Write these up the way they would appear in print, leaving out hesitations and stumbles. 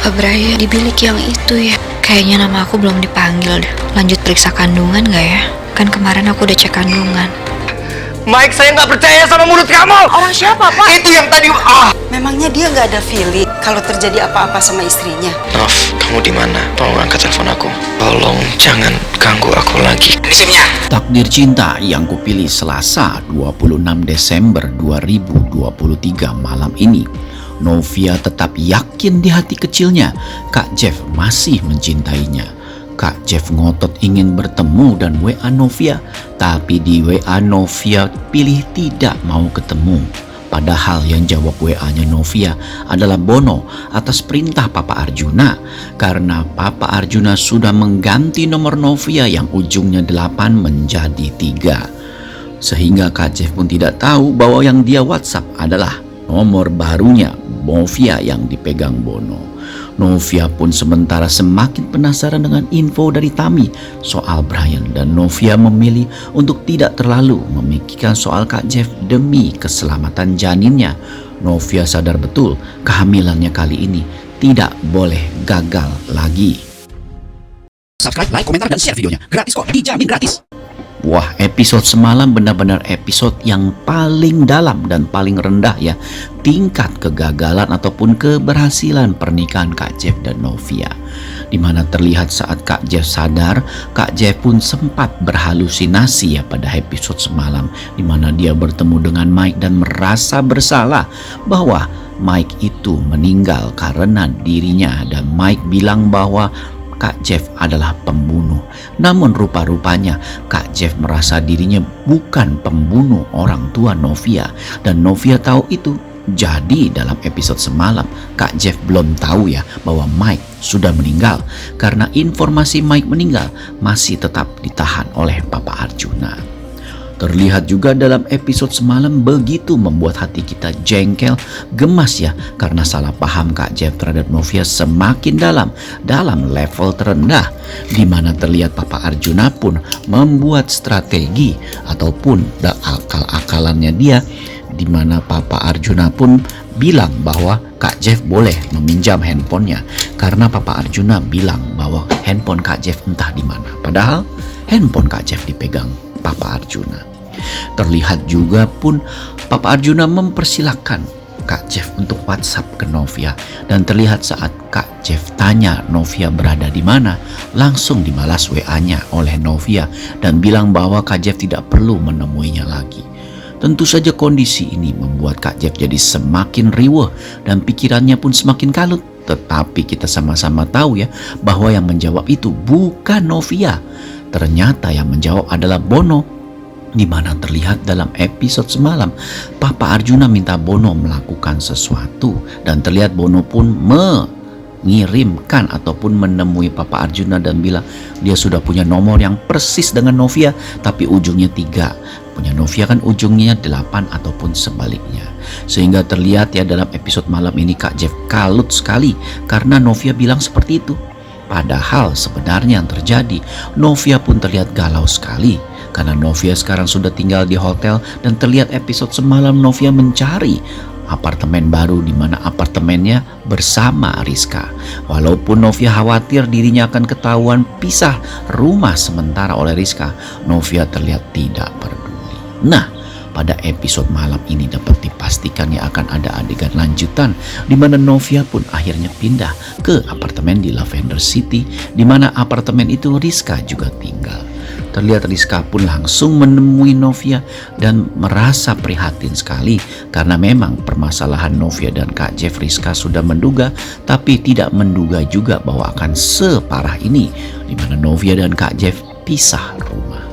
Apa Brian di bilik yang itu ya? Kayaknya nama aku belum dipanggil deh. Lanjut periksa kandungan gak ya? Kan kemarin aku udah cek kandungan. Mike, saya nggak percaya sama mulut kamu. Orang siapa, Pak? Itu yang tadi. Memangnya dia nggak ada feeling kalau terjadi apa-apa sama istrinya? Nov, kamu di mana? Tolong angkat telepon aku. Tolong jangan ganggu aku lagi. Di sini ya. Takdir Cinta yang kupilih Selasa 26 Desember 2023 malam ini. Novia tetap yakin di hati kecilnya Kak Jeff masih mencintainya. Kak Jeff ngotot ingin bertemu dan WA Novia, tapi di WA Novia pilih tidak mau ketemu. Padahal yang jawab WA-nya Novia adalah Bono atas perintah Papa Arjuna, karena Papa Arjuna sudah mengganti nomor Novia yang ujungnya 8 menjadi 3. Sehingga Kak Jeff pun tidak tahu bahwa yang dia WhatsApp adalah nomor barunya Novia yang dipegang Bono. Novia pun sementara semakin penasaran dengan info dari Tami soal Brian, dan Novia memilih untuk tidak terlalu memikirkan soal Kak Jeff demi keselamatan janinnya. Novia sadar betul kehamilannya kali ini tidak boleh gagal lagi. Subscribe, like, komentar, dan share videonya. Gratis kok, dijamin gratis. Wah, episode semalam benar-benar episode yang paling dalam dan paling rendah ya tingkat kegagalan ataupun keberhasilan pernikahan Kak Jeff dan Novia. Dimana terlihat saat Kak Jeff sadar, Kak Jeff pun sempat berhalusinasi ya pada episode semalam, dimana dia bertemu dengan Mike dan merasa bersalah bahwa Mike itu meninggal karena dirinya, dan Mike bilang bahwa Kak Jeff adalah pembunuh. Namun rupa-rupanya Kak Jeff merasa dirinya bukan pembunuh orang tua Novia, dan Novia tahu itu. Jadi dalam episode semalam Kak Jeff belum tahu ya bahwa Mike sudah meninggal, karena informasi Mike meninggal masih tetap ditahan oleh Papa Arjuna. Terlihat juga dalam episode semalam begitu membuat hati kita jengkel, gemas ya, karena salah paham Kak Jeff terhadap Novia semakin dalam level terendah, di mana terlihat Papa Arjuna pun membuat strategi ataupun akal-akalannya dia, di mana Papa Arjuna pun bilang bahwa Kak Jeff boleh meminjam handphonenya karena Papa Arjuna bilang bahwa handphone Kak Jeff entah di mana, padahal handphone Kak Jeff dipegang Papa Arjuna. Terlihat juga pun Papa Arjuna mempersilahkan Kak Jeff untuk WhatsApp ke Novia, dan terlihat saat Kak Jeff tanya Novia berada di mana, langsung dibalas WA-nya oleh Novia dan bilang bahwa Kak Jeff tidak perlu menemuinya lagi. Tentu saja kondisi ini membuat Kak Jeff jadi semakin riweuh dan pikirannya pun semakin kalut. Tetapi kita sama-sama tahu ya bahwa yang menjawab itu bukan Novia. Ternyata yang menjawab adalah Bono, di mana terlihat dalam episode semalam Papa Arjuna minta Bono melakukan sesuatu, dan terlihat Bono pun mengirimkan ataupun menemui Papa Arjuna dan bilang dia sudah punya nomor yang persis dengan Novia tapi ujungnya 3. Punya Novia kan ujungnya 8 ataupun sebaliknya. Sehingga terlihat ya dalam episode malam ini Kak Jeff kalut sekali karena Novia bilang seperti itu. Padahal sebenarnya yang terjadi, Novia pun terlihat galau sekali karena Novia sekarang sudah tinggal di hotel, dan terlihat episode semalam Novia mencari apartemen baru, di mana apartemennya bersama Rizka. Walaupun Novia khawatir dirinya akan ketahuan pisah rumah sementara oleh Rizka, Novia terlihat tidak peduli. Nah, pada episode malam ini dapat dipastikan ya akan ada adegan lanjutan di mana Novia pun akhirnya pindah ke apartemen di Lavender City, di mana apartemen itu Rizka juga tinggal. Terlihat Rizka pun langsung menemui Novia dan merasa prihatin sekali karena memang permasalahan Novia dan Kak Jeff Rizka sudah menduga, tapi tidak menduga juga bahwa akan separah ini, di mana Novia dan Kak Jeff pisah rumah.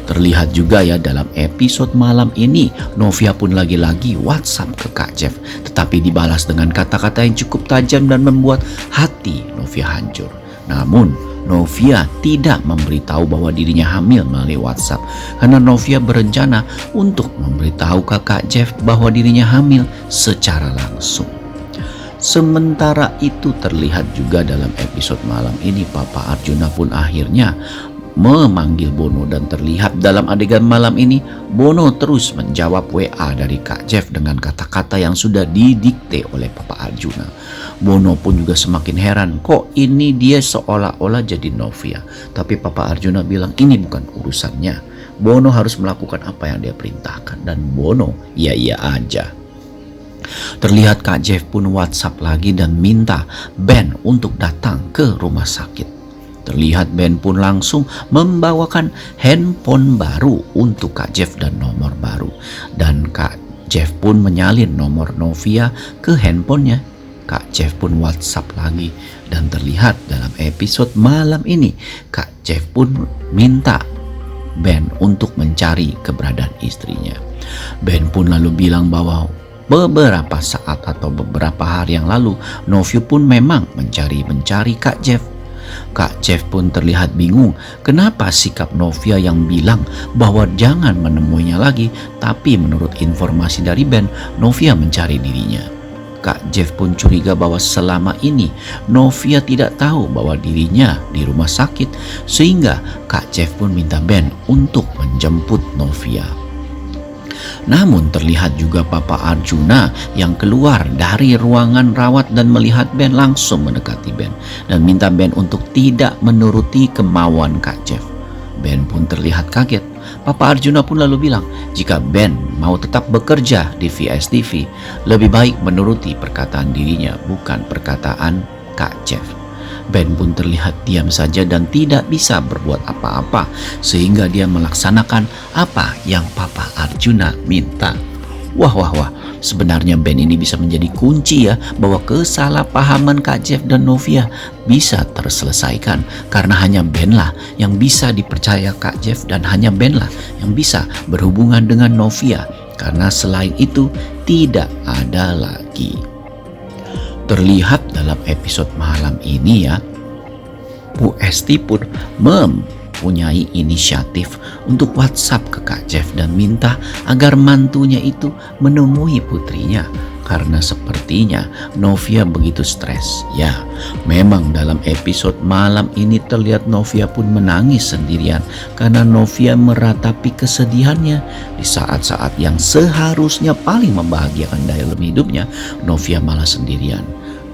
Terlihat juga ya dalam episode malam ini Novia pun lagi-lagi WhatsApp ke Kak Jeff, tetapi dibalas dengan kata-kata yang cukup tajam dan membuat hati Novia hancur. Namun Novia tidak memberitahu bahwa dirinya hamil melalui WhatsApp, karena Novia berencana untuk memberitahu ke Kak Jeff bahwa dirinya hamil secara langsung. Sementara itu terlihat juga dalam episode malam ini Papa Arjuna pun akhirnya memanggil Bono dan terlihat dalam adegan malam ini Bono terus menjawab WA dari Kak Jeff dengan kata-kata yang sudah didikte oleh Papa Arjuna. Bono pun juga semakin heran, kok ini dia seolah-olah jadi Novia. Tapi Papa Arjuna bilang ini bukan urusannya. Bono harus melakukan apa yang dia perintahkan dan Bono iya aja. Terlihat Kak Jeff pun WhatsApp lagi dan minta Ben untuk datang ke rumah sakit. Terlihat Ben pun langsung membawakan handphone baru untuk Kak Jeff dan nomor baru. Dan Kak Jeff pun menyalin nomor Novia ke handphonenya. Kak Jeff pun WhatsApp lagi. Dan terlihat dalam episode malam ini Kak Jeff pun minta Ben untuk mencari keberadaan istrinya. Ben pun lalu bilang bahwa beberapa saat atau beberapa hari yang lalu Novia pun memang mencari Kak Jeff. Kak Jeff pun terlihat bingung kenapa sikap Novia yang bilang bahwa jangan menemuinya lagi, tapi menurut informasi dari Ben, Novia mencari dirinya. Kak Jeff pun curiga bahwa selama ini Novia tidak tahu bahwa dirinya di rumah sakit, sehingga Kak Jeff pun minta Ben untuk menjemput Novia. Namun terlihat juga Papa Arjuna yang keluar dari ruangan rawat dan melihat Ben langsung mendekati Ben dan minta Ben untuk tidak menuruti kemauan Kak Jeff. Ben pun terlihat kaget. Papa Arjuna pun lalu bilang jika Ben mau tetap bekerja di VSTV, lebih baik menuruti perkataan dirinya bukan perkataan Kak Jeff. Ben pun terlihat diam saja dan tidak bisa berbuat apa-apa sehingga dia melaksanakan apa yang Papa Arjuna minta. Wah, sebenarnya Ben ini bisa menjadi kunci ya bahwa kesalahpahaman Kak Jeff dan Novia bisa terselesaikan karena hanya Ben lah yang bisa dipercaya Kak Jeff dan hanya Ben lah yang bisa berhubungan dengan Novia karena selain itu tidak ada lagi. Terlihat dalam episode malam ini ya, Bu Esti pun mempunyai inisiatif untuk WhatsApp ke Kak Jeff dan minta agar mantunya itu menemui putrinya karena sepertinya Novia begitu stres. Ya, memang dalam episode malam ini terlihat Novia pun menangis sendirian karena Novia meratapi kesedihannya di saat-saat yang seharusnya paling membahagiakan dalam hidupnya. Novia malah sendirian.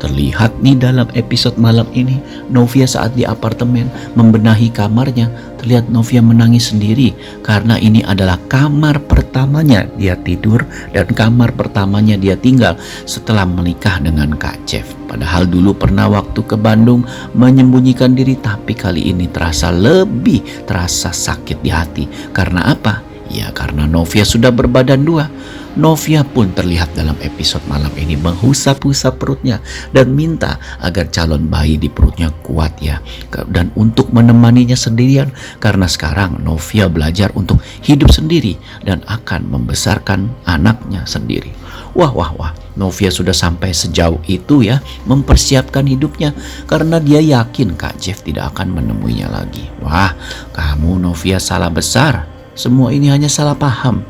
Terlihat nih dalam episode malam ini Novia saat di apartemen membenahi kamarnya, terlihat Novia menangis sendiri karena ini adalah kamar pertamanya dia tidur dan kamar pertamanya dia tinggal setelah menikah dengan Kak Jeff. Padahal dulu pernah waktu ke Bandung menyembunyikan diri, tapi kali ini lebih terasa sakit di hati. Karena apa? Ya karena Novia sudah berbadan dua. Novia pun terlihat dalam episode malam ini menghusap-husap perutnya dan minta agar calon bayi di perutnya kuat ya, dan untuk menemaninya sendirian karena sekarang Novia belajar untuk hidup sendiri dan akan membesarkan anaknya sendiri. Wah, Novia sudah sampai sejauh itu ya mempersiapkan hidupnya karena dia yakin Kak Jeff tidak akan menemuinya lagi. Wah, kamu Novia salah besar. Semua ini hanya salah paham.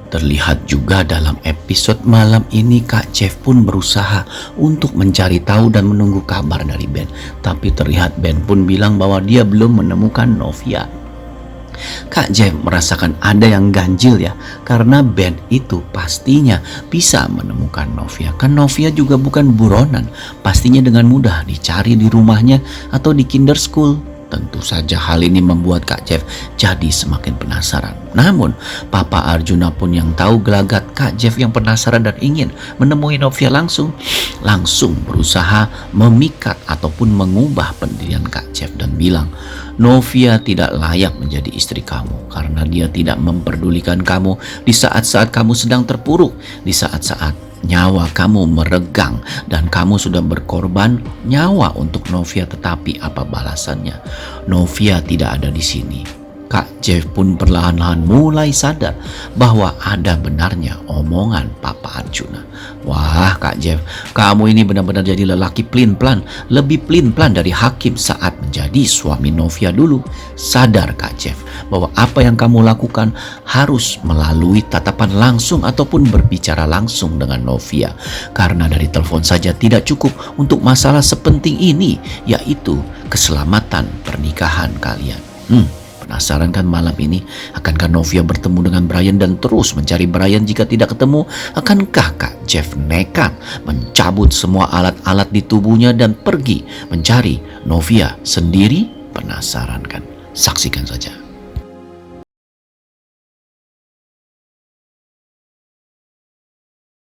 Terlihat juga dalam episode malam ini Kak Jeff pun berusaha untuk mencari tahu dan menunggu kabar dari Ben. Tapi terlihat Ben pun bilang bahwa dia belum menemukan Novia. Kak Jeff merasakan ada yang ganjil ya, karena Ben itu pastinya bisa menemukan Novia. Kan Novia juga bukan buronan, pastinya dengan mudah dicari di rumahnya atau di kinder school. Tentu saja hal ini membuat Kak Jeff jadi semakin penasaran. Namun Papa Arjuna pun yang tahu gelagat Kak Jeff yang penasaran dan ingin menemui Novia langsung berusaha memikat ataupun mengubah pendirian Kak Jeff dan bilang Novia tidak layak menjadi istri kamu karena dia tidak memperdulikan kamu di saat-saat kamu sedang terpuruk, di saat-saat nyawa kamu meregang dan kamu sudah berkorban nyawa untuk Novia, tetapi apa balasannya? Novia tidak ada di sini. Kak Jeff pun perlahan-lahan mulai sadar bahwa ada benarnya omongan Papa Arjuna. Wah Kak Jeff, kamu ini benar-benar jadi lelaki pelin-pelan, lebih pelin-pelan dari Hakim saat menjadi suami Novia dulu. Sadar Kak Jeff bahwa apa yang kamu lakukan harus melalui tatapan langsung ataupun berbicara langsung dengan Novia. Karena dari telepon saja tidak cukup untuk masalah sepenting ini, yaitu keselamatan pernikahan kalian. Penasaran kan malam ini? Akankah Novia bertemu dengan Brian dan terus mencari Brian jika tidak ketemu? Akankah Kak Jeff nekat mencabut semua alat-alat di tubuhnya dan pergi mencari Novia sendiri? Penasaran kan? Saksikan saja.